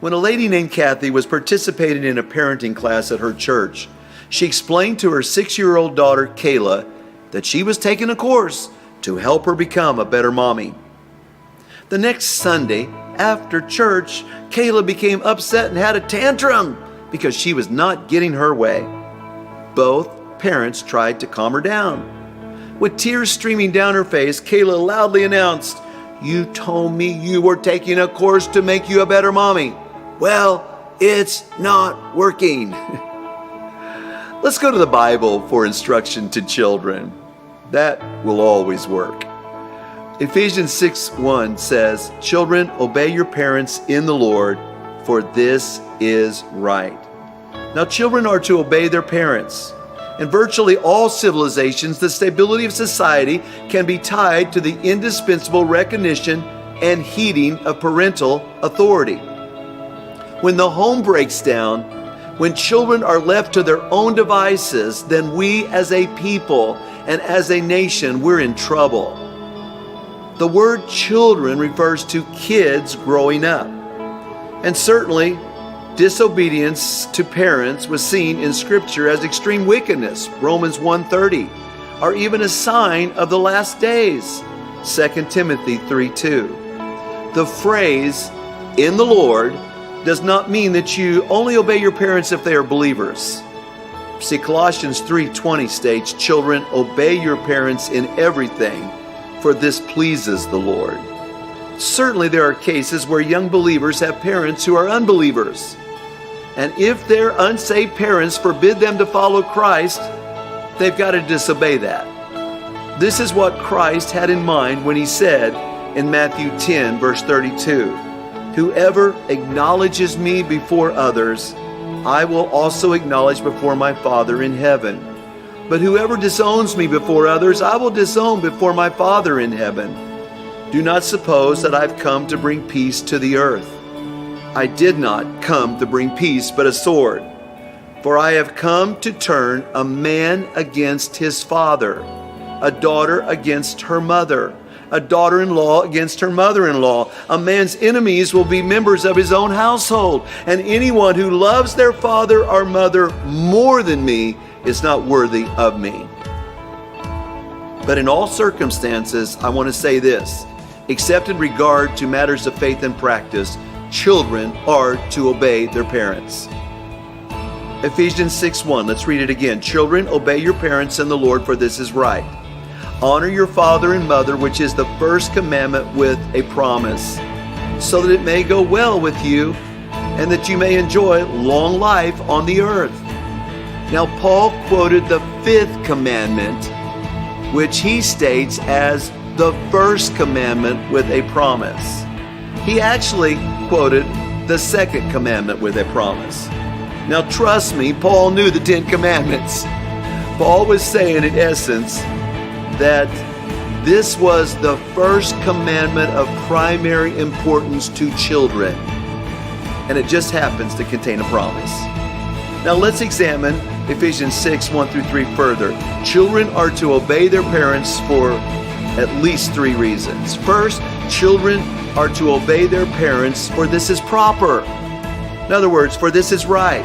When a lady named Kathy was participating in a parenting class at her church, she explained to her 6-year-old daughter, Kayla, that she was taking a course to help her become a better mommy. The next Sunday, after church, Kayla became upset and had a tantrum because she was not getting her way. Both parents tried to calm her down. With tears streaming down her face, Kayla loudly announced, "You told me you were taking a course to make you a better mommy. Well, it's not working." Let's go to the Bible for instruction to children. That will always work. Ephesians 6:1 says, "Children, obey your parents in the Lord, for this is right." Now, children are to obey their parents. In virtually all civilizations, the stability of society can be tied to the indispensable recognition and heeding of parental authority. When the home breaks down, when children are left to their own devices, then we as a people and as a nation, we're in trouble. The word children refers to kids growing up. And certainly, disobedience to parents was seen in Scripture as extreme wickedness, Romans 1:30, or even a sign of the last days, 2 Timothy 3:2. The phrase, "in the Lord," does not mean that you only obey your parents if they are believers. See, Colossians 3:20 states, "Children, obey your parents in everything, for this pleases the Lord." Certainly there are cases where young believers have parents who are unbelievers. And if their unsaved parents forbid them to follow Christ, they've got to disobey that. This is what Christ had in mind when he said in Matthew 10, verse 32, "Whoever acknowledges me before others, I will also acknowledge before my Father in heaven. But whoever disowns me before others, I will disown before my Father in heaven. Do not suppose that I've come to bring peace to the earth. I did not come to bring peace, but a sword. For I have come to turn a man against his father, a daughter against her mother, a daughter-in-law against her mother-in-law. A man's enemies will be members of his own household, and anyone who loves their father or mother more than me is not worthy of me." But in all circumstances, I want to say this, except in regard to matters of faith and practice, children are to obey their parents. Ephesians 6:1, let's read it again. "Children, obey your parents in the Lord, for this is right. Honor your father and mother, which is the first commandment with a promise, so that it may go well with you and that you may enjoy long life on the earth." Now, Paul quoted the 5th commandment, which he states as the first commandment with a promise. He actually quoted the 2nd commandment with a promise. Now, trust me, Paul knew the 10 commandments. Paul was saying, in essence, that this was the first commandment of primary importance to children, and it just happens to contain a promise. Now let's examine Ephesians 6:1-3 further. Children are to obey their parents for at least 3 reasons. First, children are to obey their parents for this is proper. In other words, for this is right.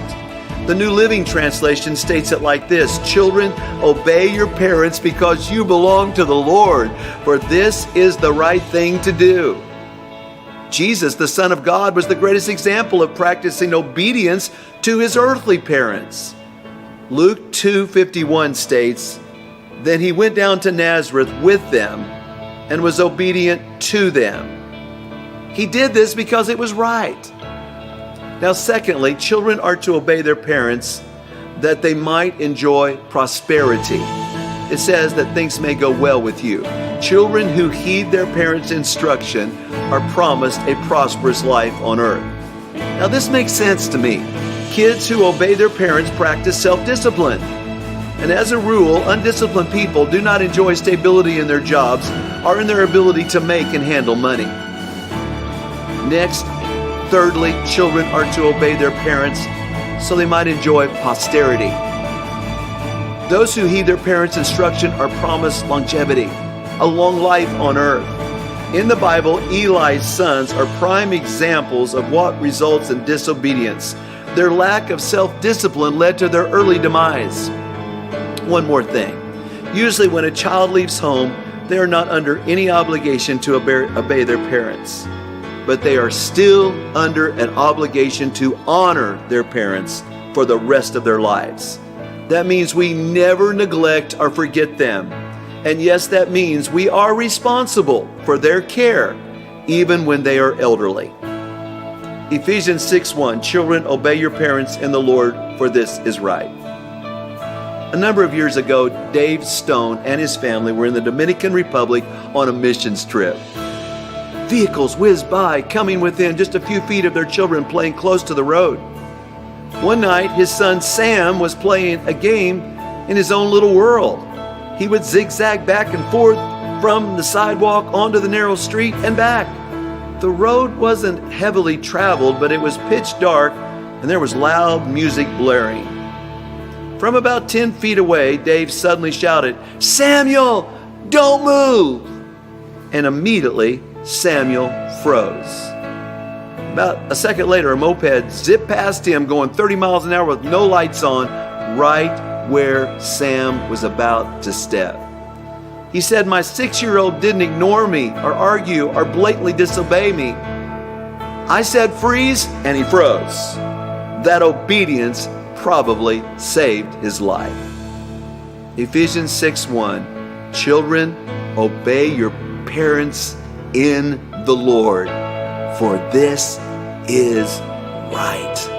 The New Living Translation states it like this: "Children, obey your parents because you belong to the Lord, for this is the right thing to do." Jesus, the Son of God, was the greatest example of practicing obedience to his earthly parents. Luke 2:51 states, "Then he went down to Nazareth with them and was obedient to them." He did this because it was right. Now, secondly, children are to obey their parents that they might enjoy prosperity. It says that things may go well with you. Children who heed their parents' instruction are promised a prosperous life on earth. Now, this makes sense to me. Kids who obey their parents practice self-discipline. And as a rule, undisciplined people do not enjoy stability in their jobs or in their ability to make and handle money. Next, thirdly, children are to obey their parents so they might enjoy posterity. Those who heed their parents' instruction are promised longevity, a long life on earth. In the Bible, Eli's sons are prime examples of what results in disobedience. Their lack of self-discipline led to their early demise. One more thing. Usually when a child leaves home, they are not under any obligation to obey their parents, but they are still under an obligation to honor their parents for the rest of their lives. That means we never neglect or forget them. And yes, that means we are responsible for their care, even when they are elderly. Ephesians 6:1, children, obey your parents in the Lord, for this is right. A number of years ago, Dave Stone and his family were in the Dominican Republic on a missions trip. Vehicles whizzed by, coming within just a few feet of their children playing close to the road. One night, his son Sam was playing a game in his own little world. He would zigzag back and forth from the sidewalk onto the narrow street and back. The road wasn't heavily traveled, but it was pitch dark and there was loud music blaring. From about 10 feet away, Dave suddenly shouted, "Samuel, don't move!" And immediately, Samuel froze. About a second later, a moped zipped past him going 30 miles an hour with no lights on, right where Sam was about to step. He said, "My 6-year-old didn't ignore me or argue or blatantly disobey me. I said freeze, and he froze." That obedience probably saved his life. Ephesians 6:1, children, obey your parents in the Lord, for this is right.